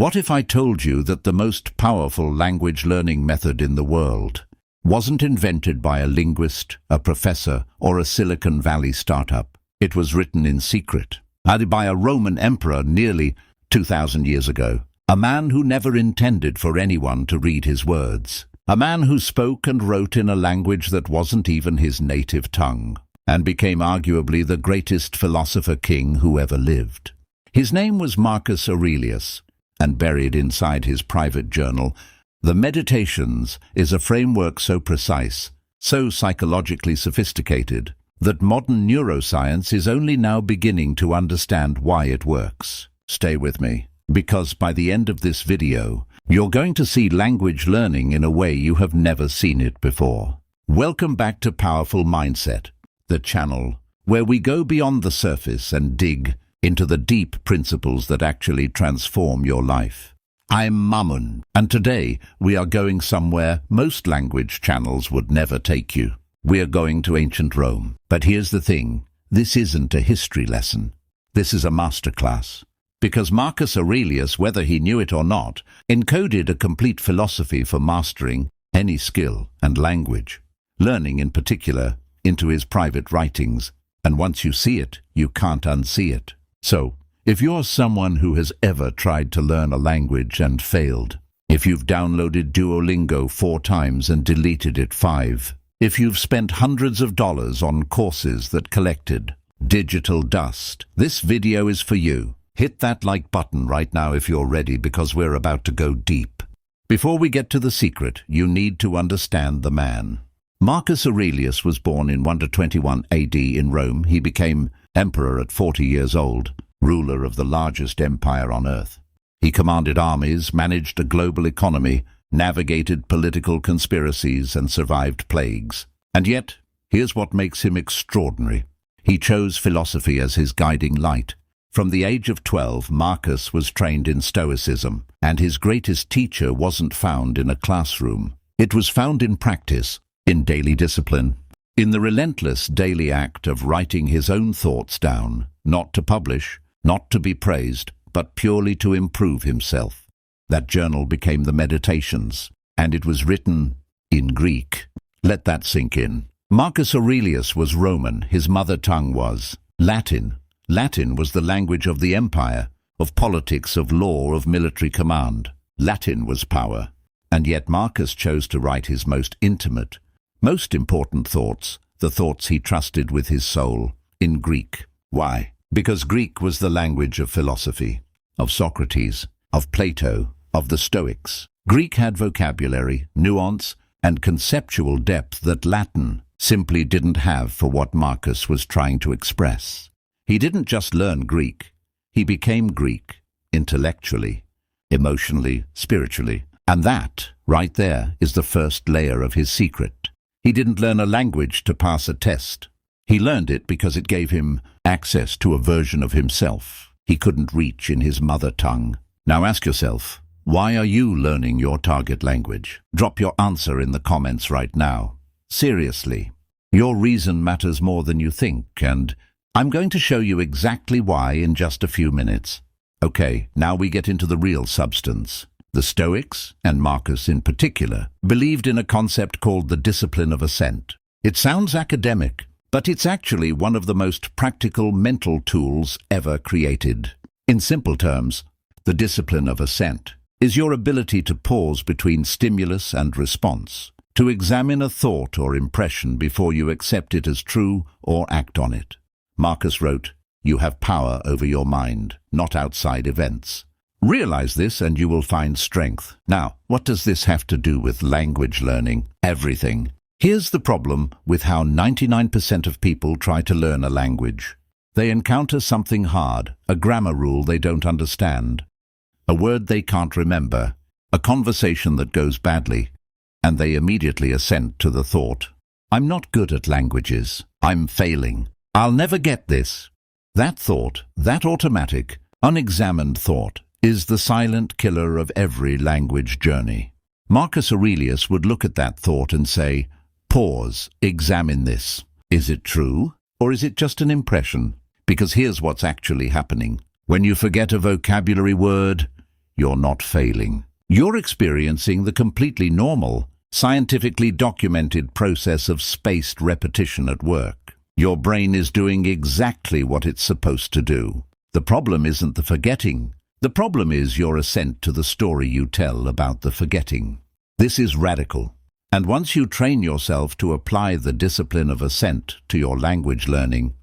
What if I told you that the most powerful language learning method in the world wasn't invented by a linguist, a professor, or a Silicon Valley startup? It was written in secret, by a Roman emperor nearly 2,000 years ago. A man who never intended for anyone to read his words. A man who spoke and wrote in a language that wasn't even his native tongue, and became arguably the greatest philosopher king who ever lived. His name was Marcus Aurelius, and buried inside his private journal, the Meditations, is a framework so precise, so psychologically sophisticated, that modern neuroscience is only now beginning to understand why it works. Stay with me, because by the end of this video, you're going to see language learning in a way you have never seen it before. Welcome back to Powerful Mindset, the channel where we go beyond the surface and dig into the deep principles that actually transform your life. I'm Mamun, and today we are going somewhere most language channels would never take you. We are going to ancient Rome. But here's the thing, this isn't a history lesson. This is a masterclass. Because Marcus Aurelius, whether he knew it or not, encoded a complete philosophy for mastering any skill and language, learning in particular, into his private writings. And once you see it, you can't unsee it. So, if you're someone who has ever tried to learn a language and failed, if you've downloaded Duolingo 4 times and deleted it 5, if you've spent hundreds of dollars on courses that collected digital dust, this video is for you. Hit that like button right now if you're ready, because we're about to go deep. Before we get to the secret, you need to understand the man. Marcus Aurelius was born in 121 AD in Rome. He became emperor at 40 years old, ruler of the largest empire on earth. He commanded armies, managed a global economy, navigated political conspiracies, and survived plagues. And yet, here's what makes him extraordinary. He chose philosophy as his guiding light. From the age of 12, Marcus was trained in Stoicism, and his greatest teacher wasn't found in a classroom. It was found in practice, in daily discipline, in the relentless daily act of writing his own thoughts down, not to publish, not to be praised, but purely to improve himself. That journal became the Meditations, and it was written in Greek. Let that sink in. Marcus Aurelius was Roman. His mother tongue was Latin. Latin was the language of the empire, of politics, of law, of military command. Latin was power. And yet Marcus chose to write his most intimate, most important thoughts, the thoughts he trusted with his soul, in Greek. Why? Because Greek was the language of philosophy, of Socrates, of Plato, of the Stoics. Greek had vocabulary, nuance, and conceptual depth that Latin simply didn't have for what Marcus was trying to express. He didn't just learn Greek, he became Greek, intellectually, emotionally, spiritually. And that, right there, is the first layer of his secret. He didn't learn a language to pass a test. He learned it because it gave him access to a version of himself he couldn't reach in his mother tongue. Now ask yourself, why are you learning your target language? Drop your answer in the comments right now. Seriously, your reason matters more than you think, and I'm going to show you exactly why in just a few minutes. Okay, now we get into the real substance. The Stoics, and Marcus in particular, believed in a concept called the discipline of assent. It sounds academic, but it's actually one of the most practical mental tools ever created. In simple terms, the discipline of assent is your ability to pause between stimulus and response, to examine a thought or impression before you accept it as true or act on it. Marcus wrote, "You have power over your mind, not outside events. Realize this and you will find strength." Now, what does this have to do with language learning? Everything. Here's the problem with how 99% of people try to learn a language. They encounter something hard, a grammar rule they don't understand, a word they can't remember, a conversation that goes badly, and they immediately assent to the thought, "I'm not good at languages. I'm failing. I'll never get this." That thought, that automatic, unexamined thought, is the silent killer of every language journey. Marcus Aurelius would look at that thought and say, "Pause, examine this. Is it true, or is it just an impression?" Because here's what's actually happening. When you forget a vocabulary word, you're not failing. You're experiencing the completely normal, scientifically documented process of spaced repetition at work. Your brain is doing exactly what it's supposed to do. The problem isn't the forgetting. The problem is your assent to the story you tell about the forgetting. This is radical. And once you train yourself to apply the discipline of assent to your language learning,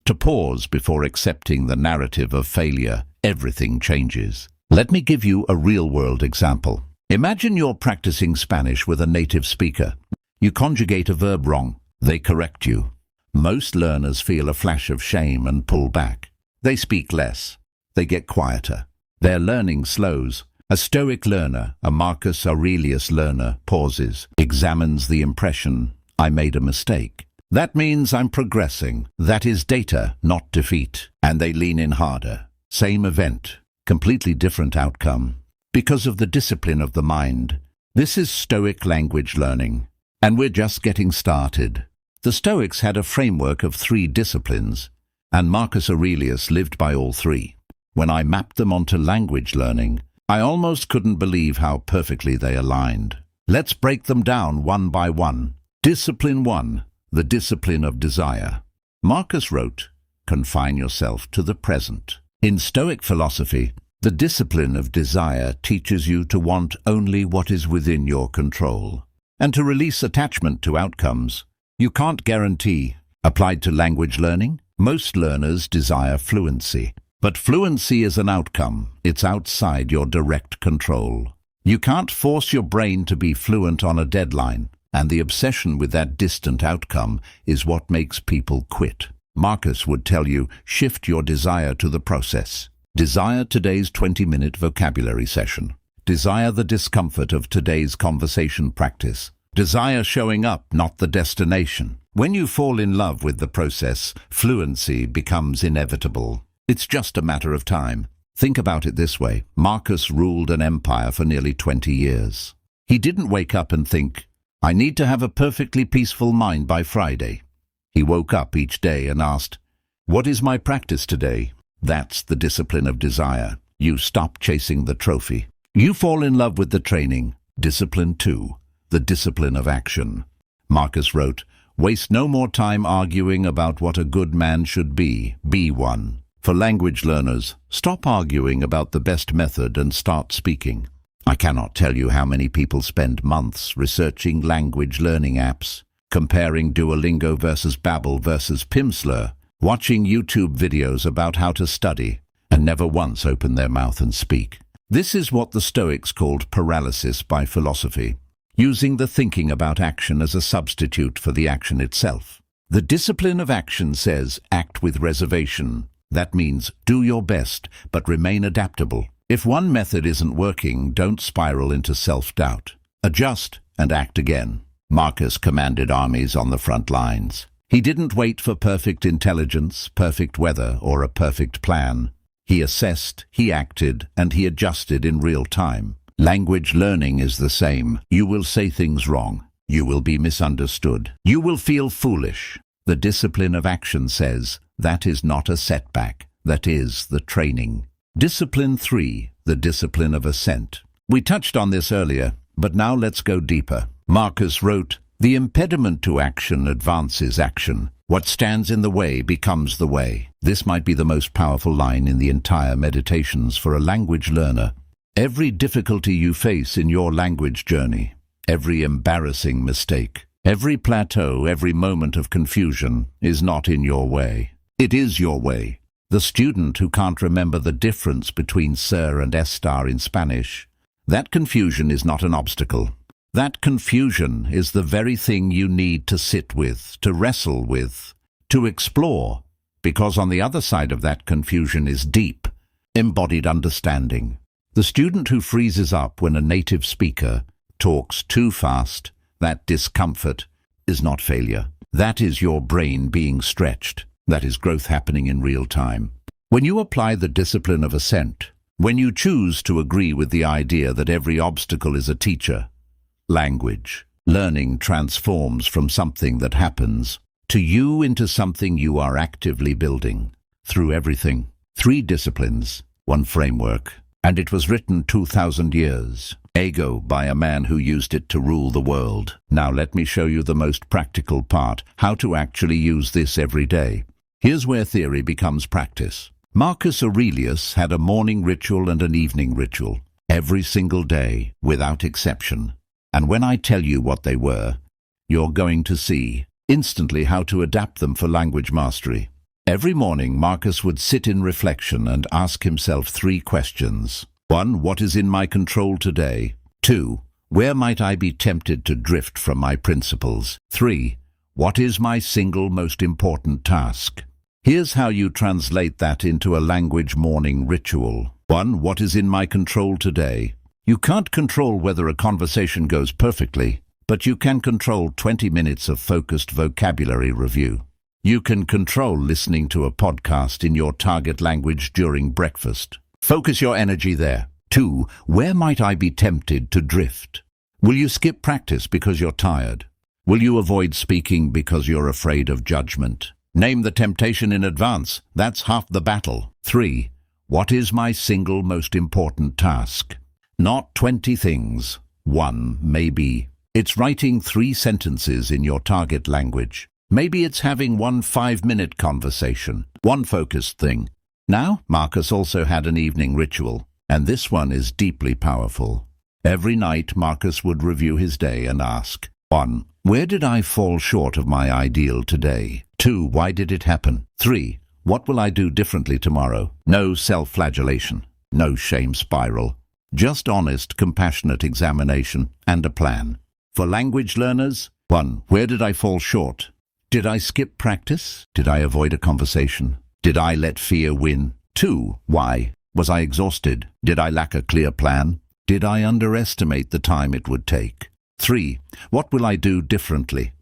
to pause before accepting the narrative of failure, everything changes. Let me give you a real-world example. Imagine you're practicing Spanish with a native speaker. You conjugate a verb wrong. They correct you. Most learners feel a flash of shame and pull back. They speak less. They get quieter. Their learning slows. A Stoic learner, a Marcus Aurelius learner, pauses, examines the impression, I made a mistake. That means I'm progressing. That is data, not defeat. And they lean in harder. Same event, completely different outcome. Because of the discipline of the mind. This is Stoic language learning. And we're just getting started. The Stoics had a framework of 3 disciplines, and Marcus Aurelius lived by all 3. When I mapped them onto language learning, I almost couldn't believe how perfectly they aligned. Let's break them down one by one. Discipline 1, the discipline of desire. Marcus wrote, confine yourself to the present. In Stoic philosophy, the discipline of desire teaches you to want only what is within your control, and to release attachment to outcomes you can't guarantee. Applied to language learning, most learners desire fluency. But fluency is an outcome. It's outside your direct control. You can't force your brain to be fluent on a deadline, and the obsession with that distant outcome is what makes people quit. Marcus would tell you, shift your desire to the process. Desire today's 20-minute vocabulary session. Desire the discomfort of today's conversation practice. Desire showing up, not the destination. When you fall in love with the process, fluency becomes inevitable. It's just a matter of time. Think about it this way. Marcus ruled an empire for nearly 20 years. He didn't wake up and think, I need to have a perfectly peaceful mind by Friday. He woke up each day and asked, what is my practice today? That's the discipline of desire. You stop chasing the trophy. You fall in love with the training. Discipline 2, the discipline of action. Marcus wrote, waste no more time arguing about what a good man should be one. For language learners, stop arguing about the best method and start speaking. I cannot tell you how many people spend months researching language learning apps, comparing Duolingo versus Babbel versus Pimsleur, watching YouTube videos about how to study, and never once open their mouth and speak. This is what the Stoics called paralysis by philosophy, using the thinking about action as a substitute for the action itself. The discipline of action says, act with reservation. That means do your best, but remain adaptable. If one method isn't working, don't spiral into self-doubt. Adjust and act again. Marcus commanded armies on the front lines. He didn't wait for perfect intelligence, perfect weather, or a perfect plan. He assessed, he acted, and he adjusted in real time. Language learning is the same. You will say things wrong. You will be misunderstood. You will feel foolish. The discipline of action says, that is not a setback. That is the training. Discipline 3, the discipline of assent. We touched on this earlier, but now let's go deeper. Marcus wrote, the impediment to action advances action. What stands in the way becomes the way. This might be the most powerful line in the entire Meditations for a language learner. Every difficulty you face in your language journey, every embarrassing mistake, every plateau, every moment of confusion is not in your way. It is your way. The student who can't remember the difference between ser and estar in Spanish, that confusion is not an obstacle. That confusion is the very thing you need to sit with, to wrestle with, to explore, because on the other side of that confusion is deep, embodied understanding. The student who freezes up when a native speaker talks too fast, that discomfort is not failure. That is your brain being stretched. That is growth happening in real time. When you apply the discipline of assent, when you choose to agree with the idea that every obstacle is a teacher, language, learning transforms from something that happens to you into something you are actively building through everything. 3 disciplines, 1 framework, and it was written 2,000 years ago by a man who used it to rule the world. Now let me show you the most practical part, how to actually use this every day. Here's where theory becomes practice. Marcus Aurelius had a morning ritual and an evening ritual, every single day, without exception. And when I tell you what they were, you're going to see instantly how to adapt them for language mastery. Every morning, Marcus would sit in reflection and ask himself 3 questions. 1. What is in my control today? 2. Where might I be tempted to drift from my principles? 3. What is my single most important task? Here's how you translate that into a language morning ritual. 1. What is in my control today? You can't control whether a conversation goes perfectly, but you can control 20 minutes of focused vocabulary review. You can control listening to a podcast in your target language during breakfast. Focus your energy there. 2. Where might I be tempted to drift? Will you skip practice because you're tired? Will you avoid speaking because you're afraid of judgment? Name the temptation in advance. That's half the battle. 3. What is my single most important task? Not 20 things. 1, maybe. It's writing 3 sentences in your target language. Maybe it's having one 5-minute conversation. One focused thing. Now, Marcus also had an evening ritual, and this one is deeply powerful. Every night, Marcus would review his day and ask, 1. Where did I fall short of my ideal today? 2. Why did it happen? 3. What will I do differently tomorrow? No self-flagellation, no shame spiral. Just honest, compassionate examination and a plan. For language learners, 1. Where did I fall short? Did I skip practice? Did I avoid a conversation? Did I let fear win? 2. Why? Was I exhausted? Did I lack a clear plan? Did I underestimate the time it would take? 3. What will I do differently?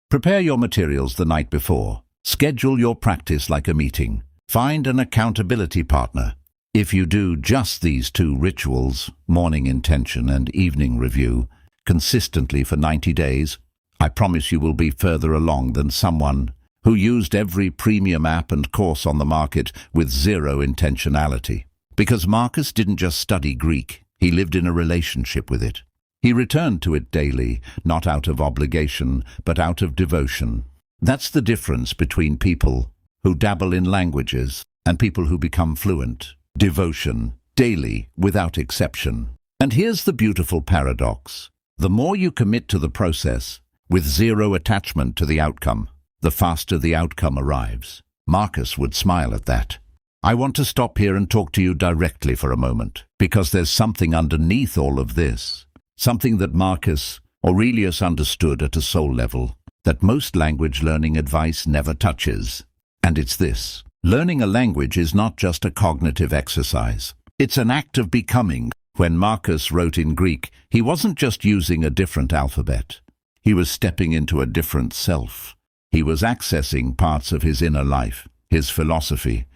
Prepare your materials the night before. Schedule your practice like a meeting. Find an accountability partner. If you do just these 2 rituals, morning intention and evening review, consistently for 90 days, I promise you will be further along than someone who used every premium app and course on the market with 0 intentionality. Because Marcus didn't just study Greek, he lived in a relationship with it. He returned to it daily, not out of obligation, but out of devotion. That's the difference between people who dabble in languages and people who become fluent. Devotion, daily, without exception. And here's the beautiful paradox. The more you commit to the process, with 0 attachment to the outcome, the faster the outcome arrives. Marcus would smile at that. I want to stop here and talk to you directly for a moment, because there's something underneath all of this, something that Marcus Aurelius understood at a soul level, that most language learning advice never touches. And it's this. Learning a language is not just a cognitive exercise. It's an act of becoming. When Marcus wrote in Greek, he wasn't just using a different alphabet. He was stepping into a different self. He was accessing parts of his inner life, his philosophy,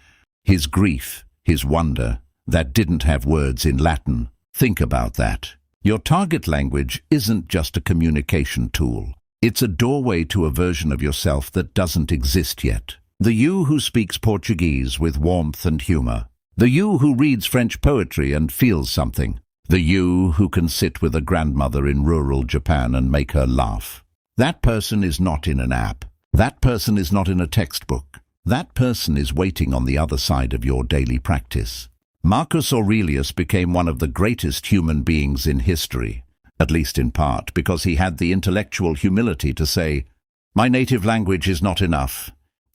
his grief, his wonder, that didn't have words in Latin. Think about that. Your target language isn't just a communication tool. It's a doorway to a version of yourself that doesn't exist yet. The you who speaks Portuguese with warmth and humor. The you who reads French poetry and feels something. The you who can sit with a grandmother in rural Japan and make her laugh. That person is not in an app. That person is not in a textbook. That person is waiting on the other side of your daily practice. Marcus Aurelius became one of the greatest human beings in history, at least in part because he had the intellectual humility to say, "My native language is not enough.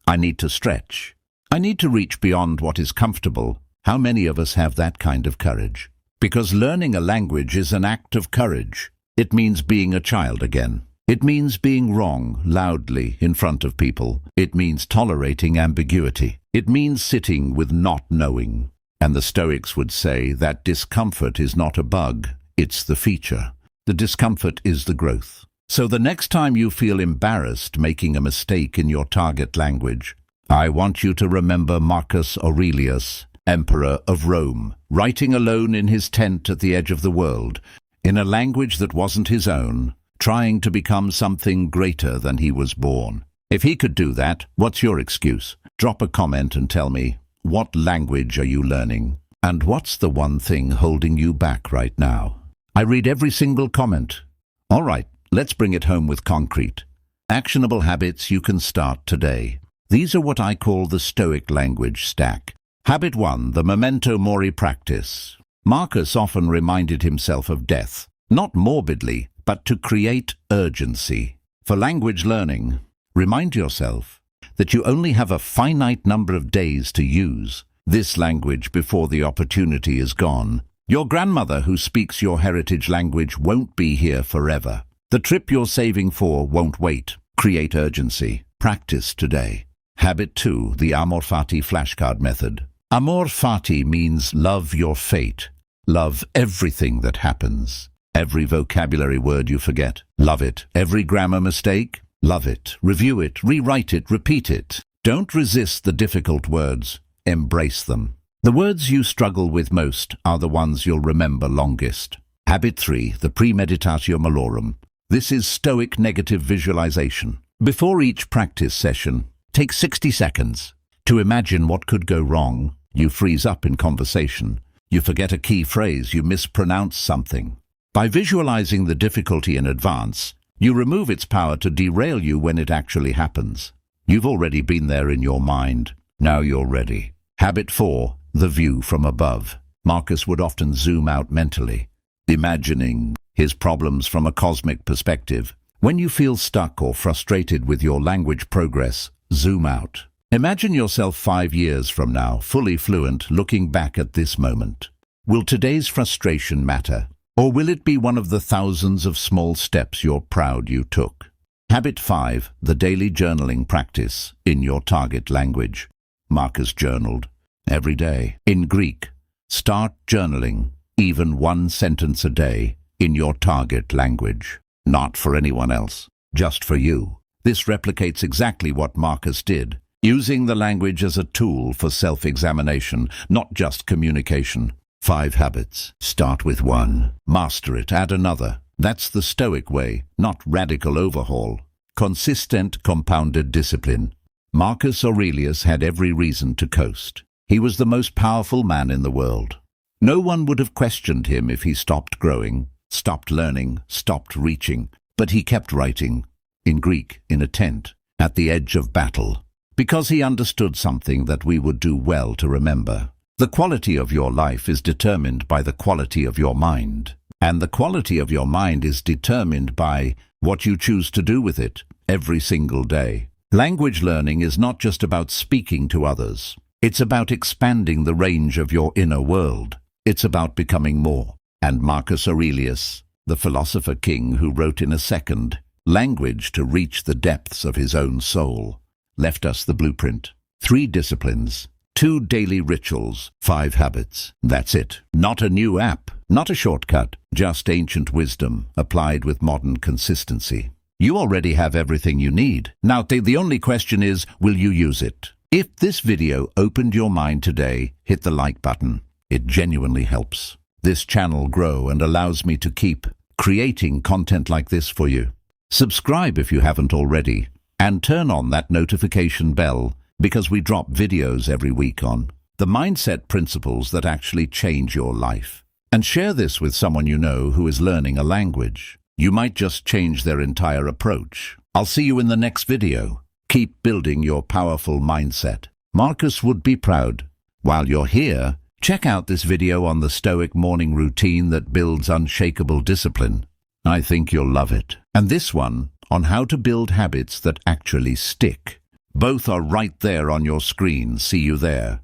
I need to stretch. I need to reach beyond what is comfortable." How many of us have that kind of courage? Because learning a language is an act of courage. It means being a child again. It means being wrong loudly in front of people. It means tolerating ambiguity. It means sitting with not knowing. And the Stoics would say that discomfort is not a bug, it's the feature. The discomfort is the growth. So the next time you feel embarrassed making a mistake in your target language, I want you to remember Marcus Aurelius, Emperor of Rome, writing alone in his tent at the edge of the world, in a language that wasn't his own, trying to become something greater than he was born. If he could do that, what's your excuse? Drop a comment and tell me, what language are you learning? And what's the one thing holding you back right now? I read every single comment. All right, let's bring it home with concrete. Actionable habits you can start today. These are what I call the Stoic language stack. Habit 1, the memento mori practice. Marcus often reminded himself of death, not morbidly, but to create urgency. For language learning, remind yourself that you only have a finite number of days to use this language before the opportunity is gone. Your grandmother who speaks your heritage language won't be here forever. The trip you're saving for won't wait. Create urgency. Practice today. Habit 2, the Amor Fati flashcard method. Amor Fati means love your fate. Love everything that happens. Every vocabulary word you forget, love it. Every grammar mistake, love it. Review it, rewrite it, repeat it. Don't resist the difficult words. Embrace them. The words you struggle with most are the ones you'll remember longest. Habit 3, the premeditatio malorum. This is Stoic negative visualization. Before each practice session, take 60 seconds to imagine what could go wrong. You freeze up in conversation. You forget a key phrase. You mispronounce something. By visualizing the difficulty in advance, you remove its power to derail you when it actually happens. You've already been there in your mind. Now you're ready. Habit 4, the view from above. Marcus would often zoom out mentally, imagining his problems from a cosmic perspective. When you feel stuck or frustrated with your language progress, zoom out. Imagine yourself 5 years from now, fully fluent, looking back at this moment. Will today's frustration matter? Or will it be one of the thousands of small steps you're proud you took? Habit 5, the daily journaling practice in your target language. Marcus journaled every day in Greek. Start journaling, even 1 sentence a day, in your target language. Not for anyone else, just for you. This replicates exactly what Marcus did, using the language as a tool for self-examination, not just communication. 5 habits. Start with 1. Master it. Add another. That's the Stoic way, not radical overhaul. Consistent, compounded discipline. Marcus Aurelius had every reason to coast. He was the most powerful man in the world. No one would have questioned him if he stopped growing, stopped learning, stopped reaching. But he kept writing, in Greek, in a tent, at the edge of battle, because he understood something that we would do well to remember. The quality of your life is determined by the quality of your mind, and the quality of your mind is determined by what you choose to do with it every single day. Language learning is not just about speaking to others. It's about expanding the range of your inner world. It's about becoming more. And Marcus Aurelius, the philosopher king who wrote in a second language to reach the depths of his own soul, left us the blueprint. 3 disciplines, 2 daily rituals, 5 habits. That's it. Not a new app, not a shortcut, just ancient wisdom applied with modern consistency. You already have everything you need. Now, the only question is, will you use it? If this video opened your mind today, hit the like button. It genuinely helps this channel grow and allows me to keep creating content like this for you. Subscribe if you haven't already, and turn on that notification bell because we drop videos every week on the mindset principles that actually change your life. And share this with someone you know who is learning a language. You might just change their entire approach. I'll see you in the next video. Keep building your powerful mindset. Marcus would be proud. While you're here, check out this video on the Stoic morning routine that builds unshakable discipline. I think you'll love it. And this one on how to build habits that actually stick. Both are right there on your screen. See you there.